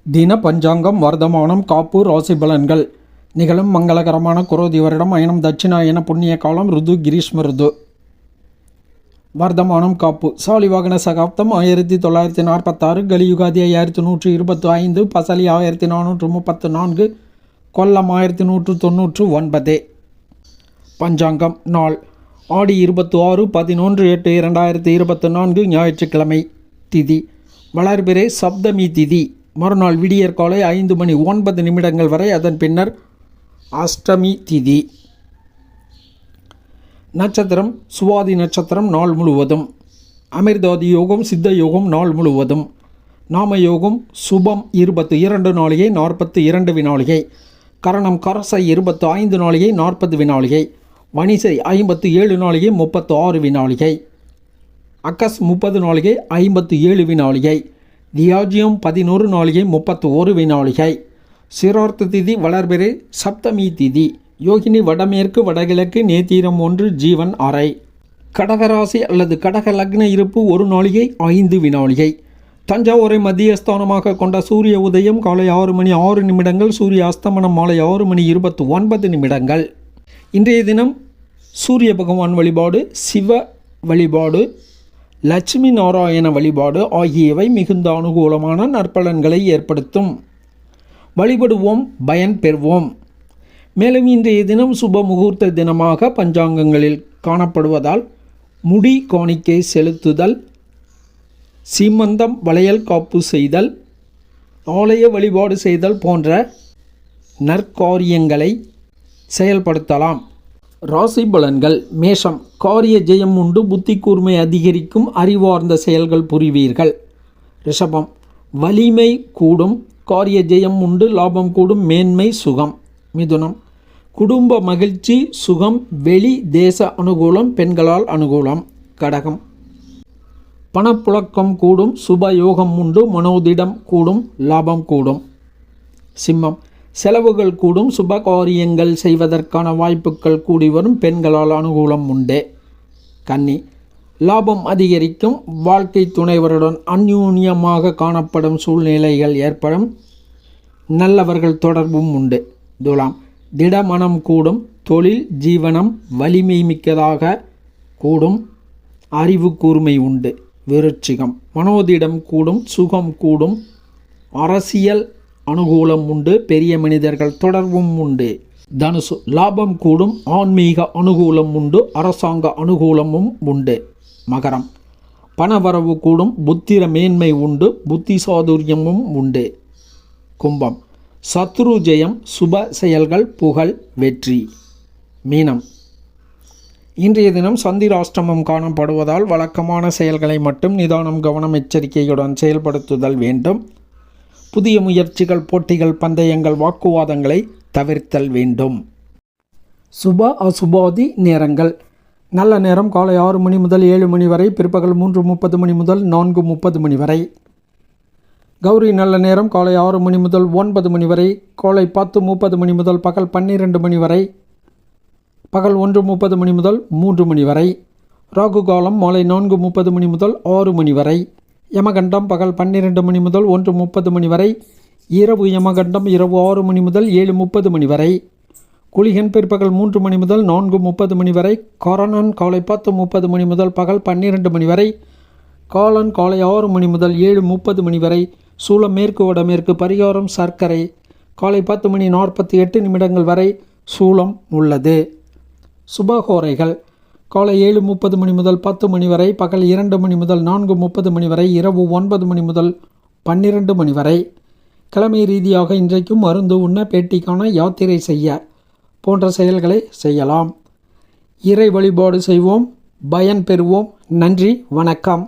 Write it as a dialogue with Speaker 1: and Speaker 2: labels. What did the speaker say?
Speaker 1: தின பஞ்சாங்கம் வர்த்தமானம் காப்பு ராசி பலன்கள். நிகழும் மங்களகரமான குரோதி வருடம் அயனம் தட்சிணாயன புண்ணிய காலம் ருது கிரீஷ்ம ருது. வர்த்தமானம் காப்பு சாலிவாகன சகாப்தம் 1946, கலியுகாதி 5125, பசலி 1434, கொல்லம் 1199. பஞ்சாங்கம் நாள் ஆடி 26/11/8/2024 ஞாயிற்றுக்கிழமை. திதி வளர்பிறை சப்தமி திதி. மறுநாள் விடியற்காலை 5:09 வரை, அதன் பின்னர் அஷ்டமி திதி. நட்சத்திரம் சுவாதி நட்சத்திரம் நாள் முழுவதும். அமிர்தாதி யோகம் சித்த யோகம் நாள் முழுவதும். நாம யோகம் சுபம் 22 நாளிகை 42 வினாளிகை. கரணம் கரசை 25 நாளிகை 40 வினாளிகை. வணிசை 57 நாளிகை 36 வினாளிகை. அக்கஸ் 30 நாளிகை 57 வினாளிகை. தியாஜியம் 11 நாளிகை 31 வினாளிகை. சிரார்த்த திதி வளர்பிறை சப்தமி திதி. யோகினி வடமேற்கு வடகிழக்கு நேத்திரம் 1 ஜீவன் அறை. கடகராசி அல்லது கடக லக்ன இருப்பு 1 நாளிகை 5 வினாளிகை. தஞ்சாவூரை மத்தியஸ்தானமாக கொண்ட சூரிய உதயம் காலை 6:06, சூரிய அஸ்தமனம் மாலை 6:29. இன்றைய தினம் சூரிய பகவான் வழிபாடு, சிவ வழிபாடு, லட்சுமி நாராயண வழிபாடு ஆகியவை மிகுந்த அனுகூலமான நற்பலன்களை ஏற்படுத்தும். வழிபடுவோம், பயன் பெறுவோம். மேலும் இன்றைய தினம் சுப முகூர்த்த தினமாக பஞ்சாங்கங்களில் காணப்படுவதால் முடி காணிக்கை செலுத்துதல், சீமந்தம் வளையல் காப்பு செய்தல், ஆலய வழிபாடு செய்தல் போன்ற நற்காரியங்களை செயல்படுத்தலாம். ராசி பலன்கள். மேஷம் காரிய ஜெயம் உண்டு, புத்தி கூர்மை அதிகரிக்கும், அறிவார்ந்த செயல்கள் புரிவீர்கள். ரிஷபம் வலிமை கூடும், காரிய ஜெயம் உண்டு, லாபம் கூடும், மேன்மை சுகம். மிதுனம் குடும்ப மகிழ்ச்சி சுகம், வெளி தேச அனுகூலம், பெண்களால் அனுகூலம். கடகம் பணப்புழக்கம் கூடும், சுப யோகம் உண்டு, மனோதிடம் கூடும், லாபம் கூடும். சிம்மம் செலவுகள் கூடும், சுப காரியங்கள் செய்வதற்கான வாய்ப்புகள் கூடி வரும், பெண்களால் அனுகூலம் உண்டு. கன்னி லாபம் அதிகரிக்கும், வாழ்க்கை துணைவருடன் அந்யூன்யமாக காணப்படும் சூழ்நிலைகள் ஏற்படும், நல்லவர்கள் தொடர்பும் உண்டு. துலாம் திடமனம் கூடும், தொழில் ஜீவனம் வலிமை மிக்கதாக கூடும், அறிவு கூர்மை உண்டு. விருச்சிகம் மனோதிடம் கூடும், சுகம் கூடும், அரசியல் அனுகூலம் உண்டு, பெரிய மனிதர்கள் தொடர்பும் உண்டு. தனுசு லாபம் கூடும், ஆன்மீக அனுகூலம் உண்டு, அரசாங்க அனுகூலமும் உண்டு. மகரம் பணவரவு கூடும், புத்திர மேன்மை உண்டு, புத்தி சாதுரியமும் உண்டு. கும்பம் சத்ரு ஜெயம், சுப செயல்கள், புகழ், வெற்றி. மீனம் இன்றைய தினம் சந்திராஷ்டமம் காணப்படுவதால் வழக்கமான செயல்களை மட்டும் நிதானம் கவனம் எச்சரிக்கையுடன் செயல்படுத்துதல் வேண்டும். புதிய முயற்சிகள், போட்டிகள், பந்தயங்கள், வாக்குவாதங்களை தவிர்த்தல் வேண்டும். சுப அசுபாதி நேரங்கள். நல்ல நேரம் காலை 6 மணி முதல் 7 மணி வரை, பிற்பகல் 3:30 மணி முதல் 4:30 வரை. கௌரி நல்ல நேரம் காலை 6 மணி முதல் 9 மணி வரை, காலை 10:30 மணி முதல் பகல் 12 மணி வரை, பகல் 1:30 மணி முதல் 3 மணி வரை. ராகு காலம் மாலை 4:30 மணி முதல் 6 மணி வரை. யமகண்டம் பகல் 12 மணி முதல் 1:30 மணி வரை. இரவு யமகண்டம் இரவு 6 மணி முதல் 7:30 மணி வரை. குளிகன் பிற்பகல் 3 மணி முதல் 4:30 மணி வரை. கரணன் காலை 10:30 மணி முதல் பகல் 12 மணி வரை. காலன் காலை 6 மணி முதல் 7:30 மணி வரை. சூலம் மேற்கு வடமேற்கு. பரிகாரம் சர்க்கரை. காலை 10:48 வரை சூலம் உள்ளது. சுபகோரைகள் காலை 7:30 மணி முதல் 10 மணி வரை, பகல் 2 மணி முதல் 4:30 மணி வரை, இரவு 9 மணி முதல் 12 மணி வரை. கிழமை ரீதியாக இன்றைக்கும் மருந்து உண்ண, பேட்டிக்கான, யாத்திரை செய்ய போன்ற செயல்களை செய்யலாம். இறை வழிபாடு செய்வோம், பயன் பெறுவோம். நன்றி, வணக்கம்.